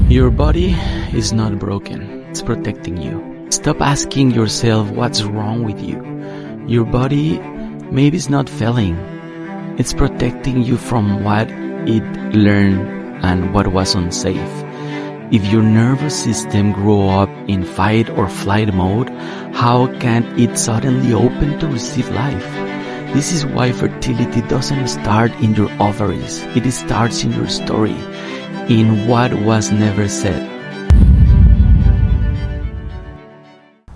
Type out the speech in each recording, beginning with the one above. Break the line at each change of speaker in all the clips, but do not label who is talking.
Your body is not broken, it's protecting you. Stop asking yourself what's wrong with you. Your body maybe is not failing, it's protecting you from what it learned and what was unsafe. If your nervous system grew up in fight or flight mode, how can it suddenly open to receive life? This is why fertility doesn't start in your ovaries, it starts in your story, in what was never said.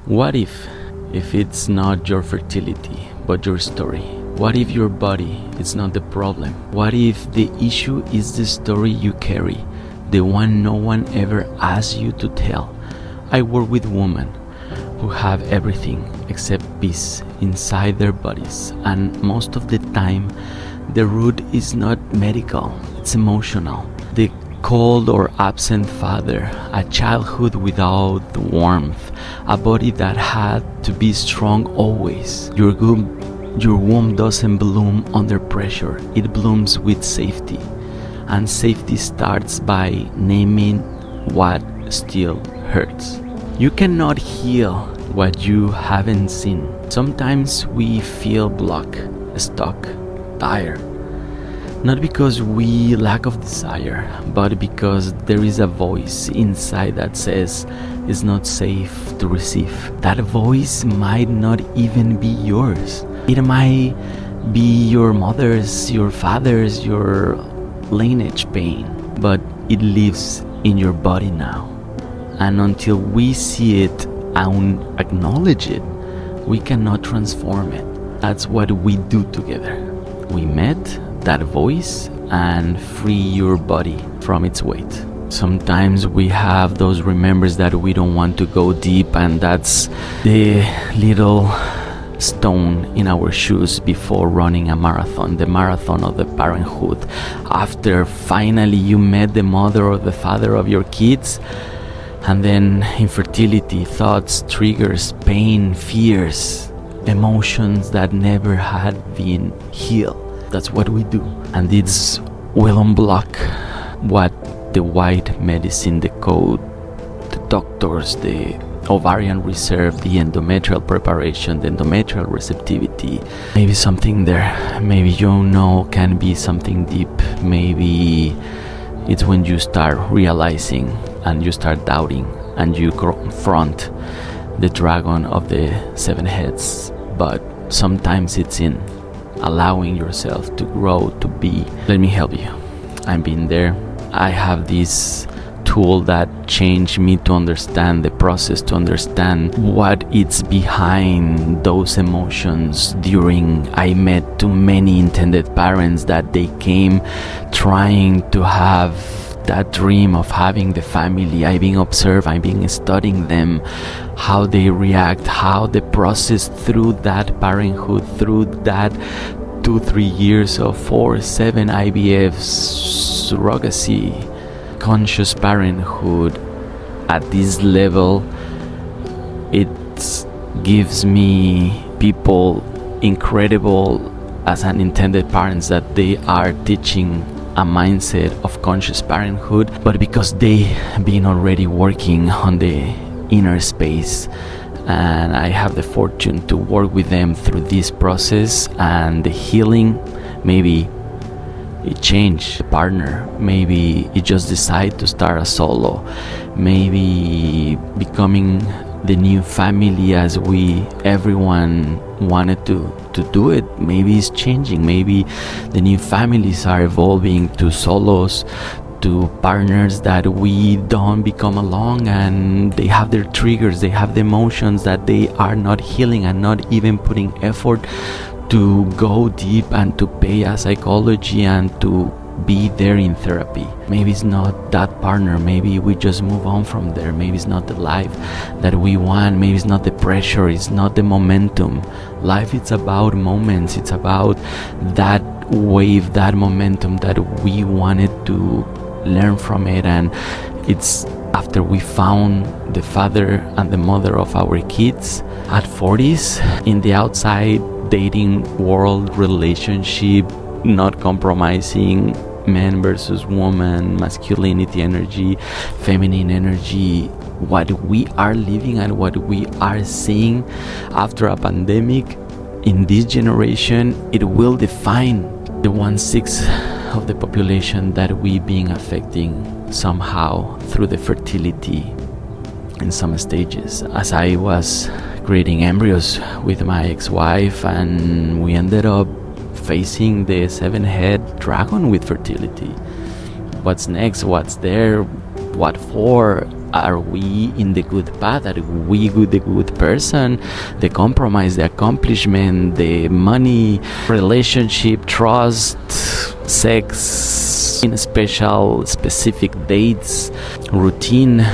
What if it's not your fertility, but your story? What if your body is not the problem? What if the issue is the story you carry, the one no one ever asked you to tell? I work with women who have everything except peace inside their bodies, and most of the time the root is not medical, it's emotional. The cold or absent father, a childhood without warmth, a body that had to be strong always. Your womb doesn't bloom under pressure, it blooms with safety. And safety starts by naming what still hurts. You cannot heal what you haven't seen. Sometimes we feel blocked, stuck, tired. Not because we lack of desire, but because there is a voice inside that says it's not safe to receive. That voice might not even be yours. It might be your mother's, your father's, your lineage pain, but it lives in your body now. And until we see it and acknowledge it, we cannot transform it. That's what we do together. We met that voice and free your body from its weight. Sometimes we have those remembers that we don't want to go deep, and that's the little stone in our shoes before running a marathon, the marathon of the parenthood. After finally you met the mother or the father of your kids, and then infertility, thoughts, triggers, pain, fears, emotions that never had been healed. That's what we do, and this will unblock what the white medicine, the code, the doctors, the ovarian reserve, the endometrial preparation, the endometrial receptivity. Maybe something there, maybe you know can be something deep. Maybe it's when you start realizing and you start doubting and you confront the dragon of the 7 heads. But sometimes it's in allowing yourself to grow, to be. Let me help you. I've been there. I have this tool that changed me to understand the process, to understand what it's behind those emotions. During I met too many intended parents that they came trying to have that dream of having the family. I've been observing, I've been studying them, how they react, how the process through that parenthood, through that 2-3 years of 4-7 IVF surrogacy, conscious parenthood at this level. It gives me people incredible as an intended parents that they are teaching a mindset of conscious parenthood, but because they been already working on the inner space, and I have the fortune to work with them through this process and the healing. Maybe it changed the partner, maybe it just decided to start a solo, maybe becoming the new family as everyone wanted to do it. Maybe it's changing, maybe the new families are evolving to solos, to partners that we don't become along, and they have their triggers, they have the emotions that they are not healing and not even putting effort to go deep and to pay a psychology and to be there in therapy. Maybe it's not that partner, maybe we just move on from there. Maybe it's not the life that we want, maybe it's not the pressure, it's not the momentum. Life is about moments, it's about that wave, that momentum that we wanted to learn from it. And it's after we found the father and the mother of our kids at 40s, in the outside dating world, relationship, not compromising, man versus woman, masculinity energy, feminine energy, what we are living and what we are seeing after a pandemic in this generation, it will define the 1/6 of the population that we being affecting somehow through the fertility in some stages. As I was creating embryos with my ex-wife, and we ended up facing the 7-head dragon with fertility. What's next? What's there? What for? Are we in the good path? Are we the good person? The compromise, the accomplishment, the money, relationship, trust, sex, in special, specific dates, routine,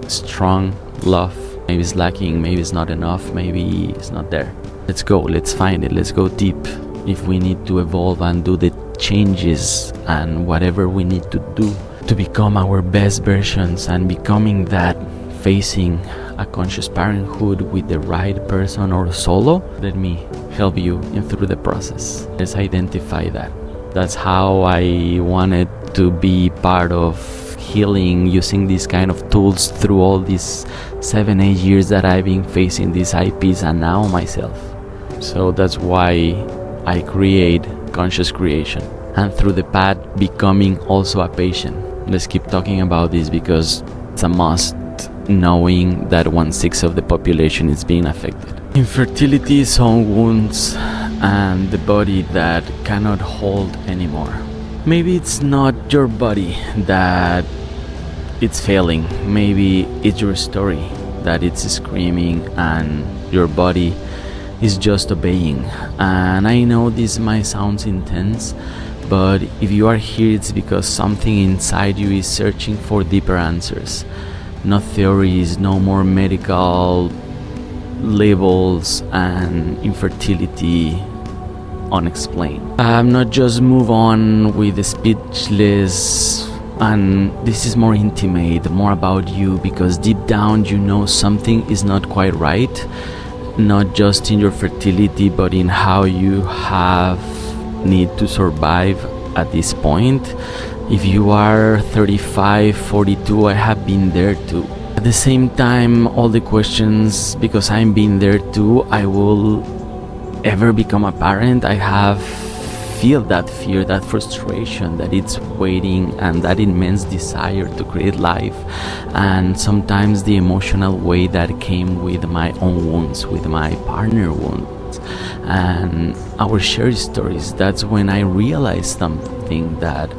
strong love. Maybe it's lacking, maybe it's not enough, maybe it's not there. Let's go, let's find it, let's go deep. If we need to evolve and do the changes and whatever we need to do to become our best versions and becoming that, facing a conscious parenthood with the right person or solo, let me help you in through the process. Let's identify that. That's how I wanted to be part of healing, using these kind of tools through all these 7-8 years that I've been facing these IPs and now myself. So that's why I create ConsciousCreation, and through the path becoming also a patient. Let's keep talking about this because it's a must, knowing that 1/6 of the population is being affected. Infertility is on wounds and the body that cannot hold anymore. Maybe it's not your body that it's failing. Maybe it's your story that it's screaming and your body is just obeying. And I know this might sound intense, but if you are here, it's because something inside you is searching for deeper answers. No theories, no more medical labels and infertility unexplained. I'm not just move on with the speechless, and this is more intimate, more about you, because deep down you know something is not quite right, not just in your fertility but in how you have need to survive at this point. If you are 35, 42, I have been there too. At the same time, all the questions, because I've been there too, I will ever become a parent, I have feel that fear, that frustration, that it's waiting, and that immense desire to create life, and sometimes the emotional way that came with my own wounds, with my partner wounds, and our shared stories. That's when I realized something that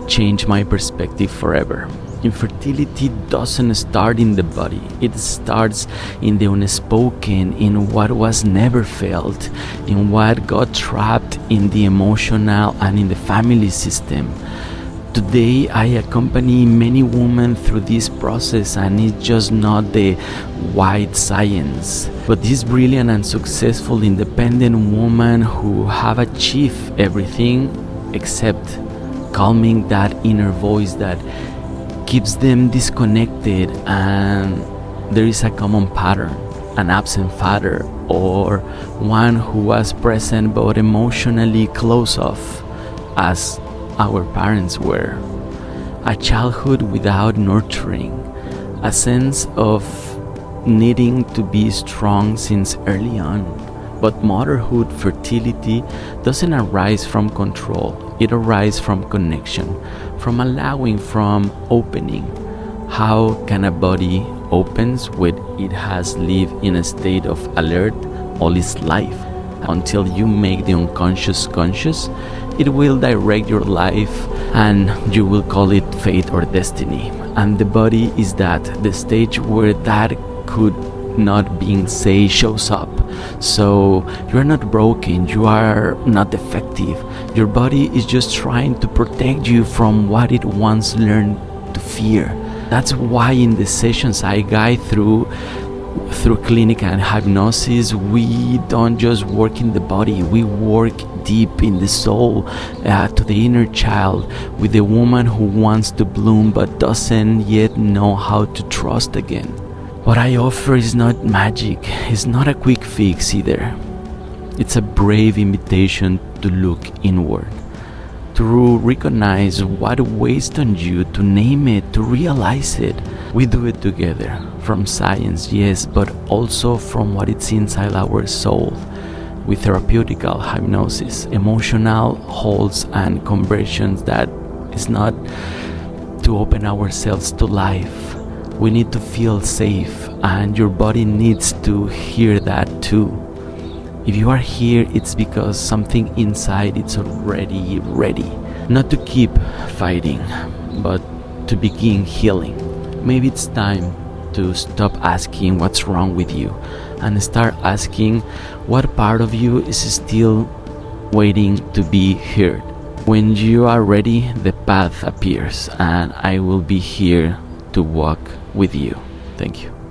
changed my perspective forever. Infertility doesn't start in the body. It starts in the unspoken, in what was never felt, in what got trapped in the emotional and in the family system. Today, I accompany many women through this process, and it's just not the white science, but this brilliant and successful independent woman who have achieved everything except calming that inner voice that keeps them disconnected, and there is a common pattern, an absent father or one who was present but emotionally closed off, as our parents were. A childhood without nurturing, a sense of needing to be strong since early on. But motherhood, fertility doesn't arise from control. It arises from connection, from allowing, from opening. How can a body opens when it has lived in a state of alert all its life? Until you make the unconscious conscious, it will direct your life, and you will call it fate or destiny. And the body is that, the stage where that could not being say shows up. So you are not broken, you are not defective. Your body is just trying to protect you from what it once learned to fear. That's why in the sessions I guide through clinic and hypnosis, we don't just work in the body, we work deep in the soul, to the inner child, with the woman who wants to bloom but doesn't yet know how to trust again. What I offer is not magic, it's not a quick fix either. It's a brave invitation to look inward, to recognize what weighs on you, to name it, to realize it. We do it together, from science, yes, but also from what it's inside our soul, with therapeutical hypnosis, emotional holds and conversions that is not to open ourselves to life. We need to feel safe, and your body needs to hear that too. If you are here, it's because something inside it's already ready. Not to keep fighting, but to begin healing. Maybe it's time to stop asking what's wrong with you and start asking what part of you is still waiting to be heard. When you are ready, the path appears, and I will be here to walk with you. Thank you.